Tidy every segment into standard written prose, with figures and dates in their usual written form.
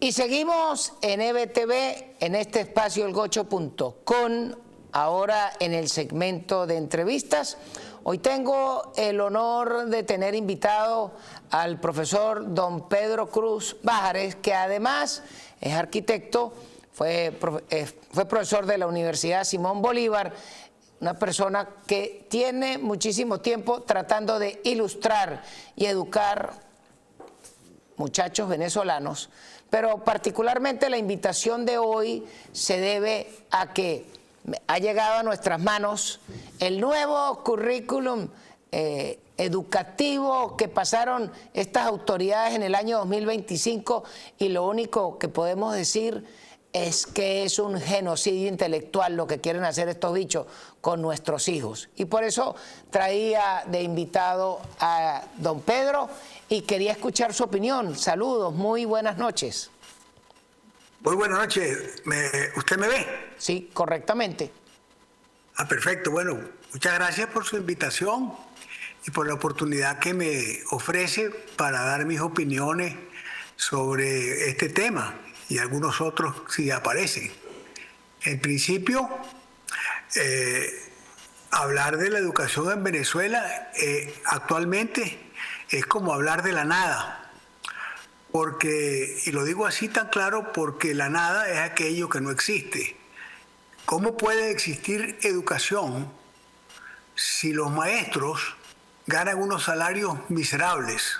Y seguimos en EBTV, en este espacio elgocho.com, ahora en el segmento de entrevistas. Hoy tengo el honor de tener invitado al profesor don Pedro Cruz Bajares, que además es arquitecto, fue profesor de la Universidad Simón Bolívar, una persona que tiene muchísimo tiempo tratando de ilustrar y educar muchachos venezolanos, pero particularmente la invitación de hoy se debe a que ha llegado a nuestras manos el nuevo currículum educativo que pasaron estas autoridades en el año 2025, y lo único que podemos decir es que es un genocidio intelectual lo que quieren hacer estos bichos con nuestros hijos. Y por eso traía de invitado a don Pedro y quería escuchar su opinión. Saludos, muy buenas noches. Muy buenas noches. ¿Usted me ve? Sí, correctamente. Ah, perfecto. Bueno, muchas gracias por su invitación y por la oportunidad que me ofrece para dar mis opiniones sobre este tema y algunos otros si aparecen. En principio, hablar de la educación en Venezuela actualmente es como hablar de la nada, porque, y lo digo así tan claro, porque la nada es aquello que no existe. ¿Cómo puede existir educación si los maestros ganan unos salarios miserables?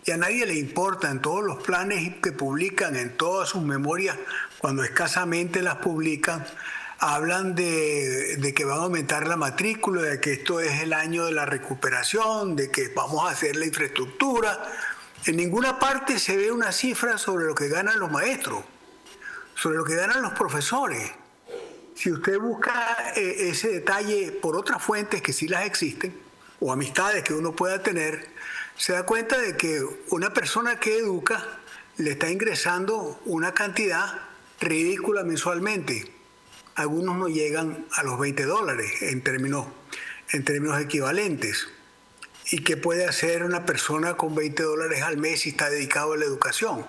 Y a nadie le importa, en todos los planes que publican, en todas sus memorias, cuando escasamente las publican, hablan de que van a aumentar la matrícula, de que esto es el año de la recuperación, de que vamos a hacer la infraestructura. En ninguna parte se ve una cifra sobre lo que ganan los maestros, sobre lo que ganan los profesores. Si usted busca ese detalle por otras fuentes que sí las existen, o amistades que uno pueda tener, se da cuenta de que una persona que educa le está ingresando una cantidad ridícula mensualmente. Algunos no llegan a los $20 en términos equivalentes. ¿Y qué puede hacer una persona con $20 al mes si está dedicado a la educación?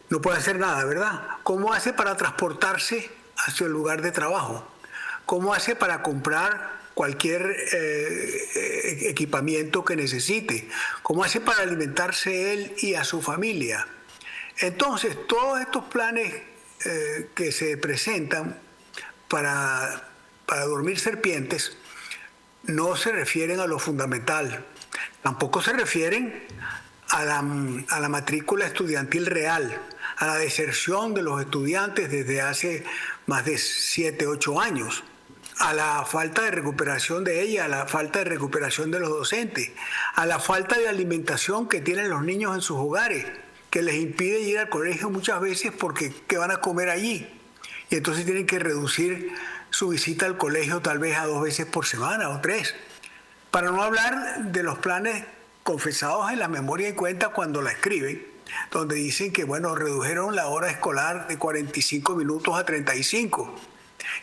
No puede hacer nada, ¿verdad? ¿Cómo hace para transportarse hacia el lugar de trabajo? ¿Cómo hace para comprar cualquier equipamiento que necesite? ¿Cómo hace para alimentarse él y a su familia? Entonces, todos estos planes que se presentan para dormir serpientes no se refieren a lo fundamental, tampoco se refieren a la matrícula estudiantil real, a la deserción de los estudiantes desde hace más de 7, 8 años, a la falta de recuperación de ella, a la falta de recuperación de los docentes, a la falta de alimentación que tienen los niños en sus hogares, que les impide ir al colegio muchas veces porque ¿qué van a comer allí? Y entonces tienen que reducir su visita al colegio tal vez a 2 veces por semana o 3. Para no hablar de los planes confesados en la memoria y cuenta cuando la escriben, donde dicen que, bueno, redujeron la hora escolar de 45 minutos a 35.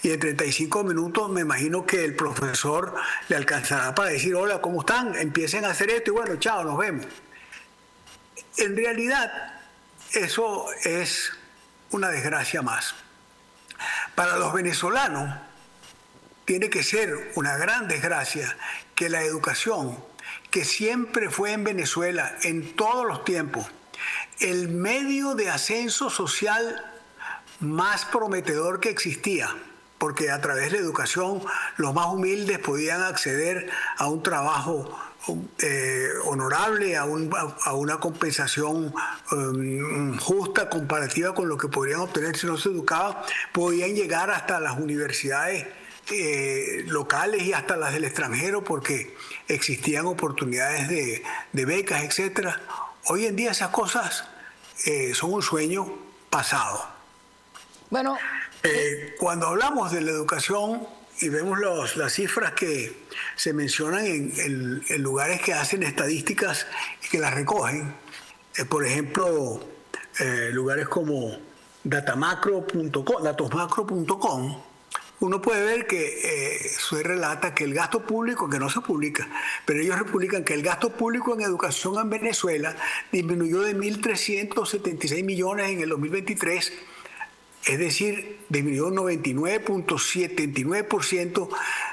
Y en 35 minutos me imagino que el profesor le alcanzará para decir, hola, ¿cómo están? Empiecen a hacer esto y bueno, chao, nos vemos. En realidad, eso es una desgracia más. Para los venezolanos, tiene que ser una gran desgracia que la educación, que siempre fue en Venezuela, en todos los tiempos, el medio de ascenso social más prometedor que existía, porque a través de la educación los más humildes podían acceder a un trabajo honorable, a una compensación justa comparativa con lo que podrían obtener si no se educaban, podían llegar hasta las universidades locales y hasta las del extranjero porque existían oportunidades de becas, etc. Hoy en día esas cosas son un sueño pasado. Bueno, cuando hablamos de la educación y vemos las cifras que se mencionan en lugares que hacen estadísticas y que las recogen, por ejemplo, lugares como datosmacro.com, uno puede ver que se relata que el gasto público, que no se publica, pero ellos publican que el gasto público en educación en Venezuela disminuyó de 1.376 millones en el 2023, es decir, disminuyó un 99.79%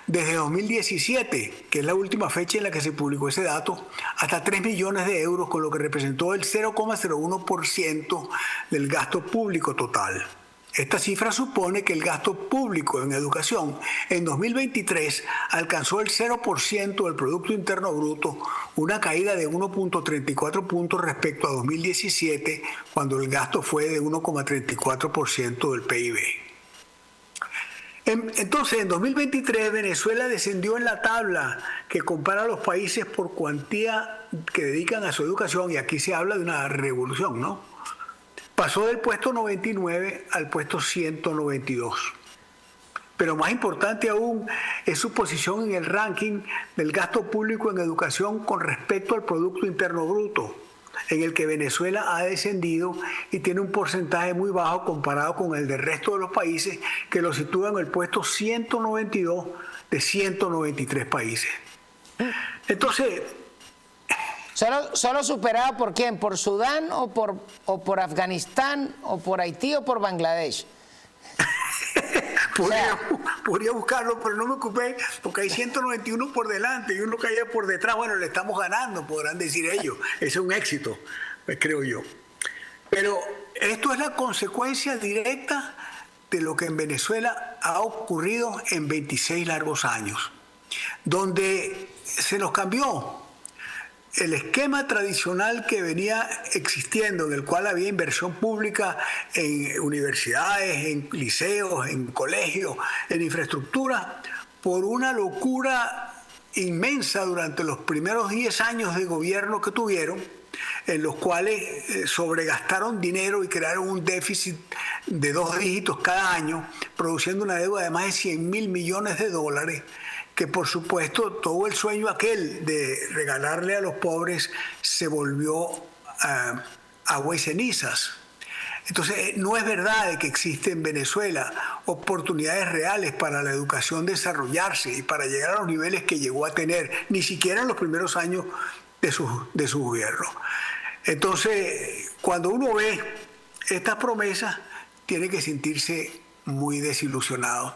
desde 2017, que es la última fecha en la que se publicó ese dato, hasta 3 millones de euros, con lo que representó el 0,01% del gasto público total. Esta cifra supone que el gasto público en educación en 2023 alcanzó el 0% del Producto Interno Bruto, una caída de 1.34 puntos respecto a 2017, cuando el gasto fue de 1,34% del PIB. Entonces, en 2023 Venezuela descendió en la tabla que compara a los países por cuantía que dedican a su educación, y aquí se habla de una revolución, ¿no? Pasó del puesto 99 al puesto 192. Pero más importante aún es su posición en el ranking del gasto público en educación con respecto al Producto Interno Bruto, en el que Venezuela ha descendido y tiene un porcentaje muy bajo comparado con el del resto de los países, que lo sitúa en el puesto 192 de 193 países. Entonces, ¿Solo superado por quién? ¿Por Sudán o por Afganistán o por Haití o por Bangladesh? Podría buscarlo, pero no me ocupé, porque hay 191 por delante y uno que haya por detrás. Bueno, le estamos ganando, podrán decir ellos. Ese es un éxito, creo yo. Pero esto es la consecuencia directa de lo que en Venezuela ha ocurrido en 26 largos años, donde se nos cambió el esquema tradicional que venía existiendo, en el cual había inversión pública en universidades, en liceos, en colegios, en infraestructura, por una locura inmensa durante los primeros 10 años de gobierno que tuvieron, en los cuales sobregastaron dinero y crearon un déficit de 2 dígitos cada año, produciendo una deuda de más de 100.000 millones de dólares, que por supuesto todo el sueño aquel de regalarle a los pobres se volvió agua y cenizas. Entonces, no es verdad de que existen en Venezuela oportunidades reales para la educación desarrollarse y para llegar a los niveles que llegó a tener, ni siquiera en los primeros años de su gobierno. Entonces, cuando uno ve estas promesas, tiene que sentirse muy desilusionado.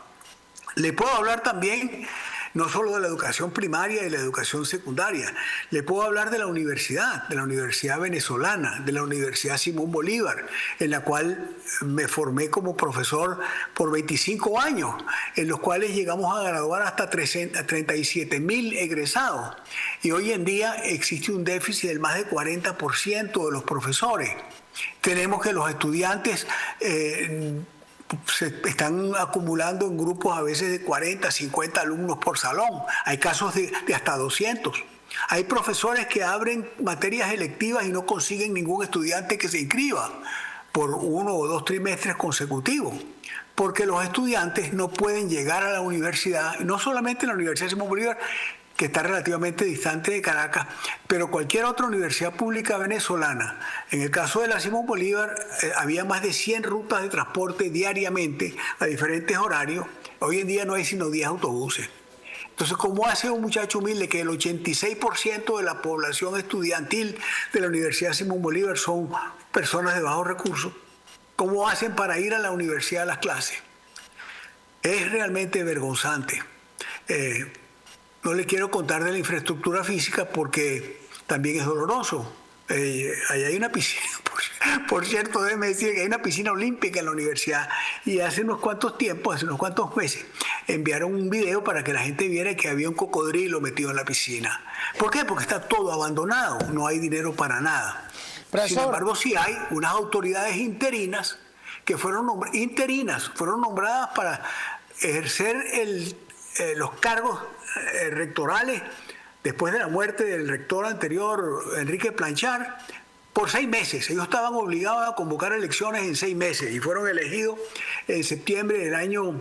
Le puedo hablar también no solo de la educación primaria y la educación secundaria, le puedo hablar de la universidad venezolana, de la Universidad Simón Bolívar, en la cual me formé como profesor por 25 años, en los cuales llegamos a graduar hasta 37.000 egresados. Y hoy en día existe un déficit del más de 40% de los profesores. Tenemos que los estudiantes se están acumulando en grupos a veces de 40, 50 alumnos por salón. Hay casos de hasta 200. Hay profesores que abren materias electivas y no consiguen ningún estudiante que se inscriba por 1 o 2 trimestres consecutivos, porque los estudiantes no pueden llegar a la universidad, no solamente la Universidad Simón Bolívar, que está relativamente distante de Caracas, pero cualquier otra universidad pública venezolana. En el caso de la Simón Bolívar, había más de 100 rutas de transporte diariamente a diferentes horarios. Hoy en día no hay sino 10 autobuses. Entonces, ¿cómo hace un muchacho humilde que el 86% de la población estudiantil de la Universidad Simón Bolívar son personas de bajos recursos? ¿Cómo hacen para ir a la universidad a las clases? Es realmente vergonzante. No le quiero contar de la infraestructura física porque también es doloroso. Ahí hay una piscina, por cierto, déjeme decir que hay una piscina olímpica en la universidad, y hace unos cuantos meses, enviaron un video para que la gente viera que había un cocodrilo metido en la piscina. ¿Por qué? Porque está todo abandonado, no hay dinero para nada. Profesor. Sin embargo, sí hay unas autoridades interinas que fueron nombradas para ejercer los cargos rectorales después de la muerte del rector anterior, Enrique Planchard, por 6 meses. Ellos estaban obligados a convocar elecciones en 6 meses y fueron elegidos en septiembre del año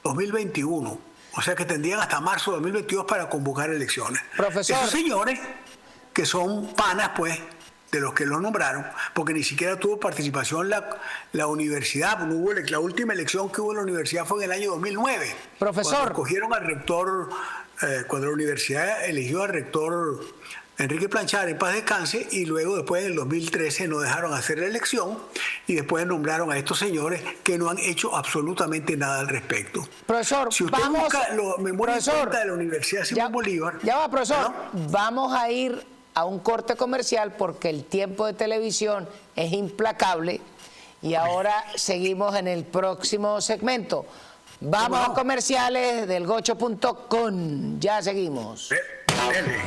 2021. O sea que tendrían hasta marzo de 2022 para convocar elecciones. Profesor. Esos señores, que son panas, pues, de los que lo nombraron, porque ni siquiera tuvo participación la universidad. No hubo, la última elección que hubo en la universidad fue en el año 2009. Profesor. Cuando escogieron al rector, cuando la universidad eligió al rector Enrique Planchar, en paz descanse, y luego después en el 2013 no dejaron hacer la elección y después nombraron a estos señores que no han hecho absolutamente nada al respecto. Profesor, si usted busca la memoria de cuenta de la Universidad Simón Bolívar... Ya va, profesor. ¿No? Vamos a ir a un corte comercial porque el tiempo de televisión es implacable y ahora seguimos en el próximo segmento. Vamos a comerciales del gocho.com. Ya seguimos. Dele.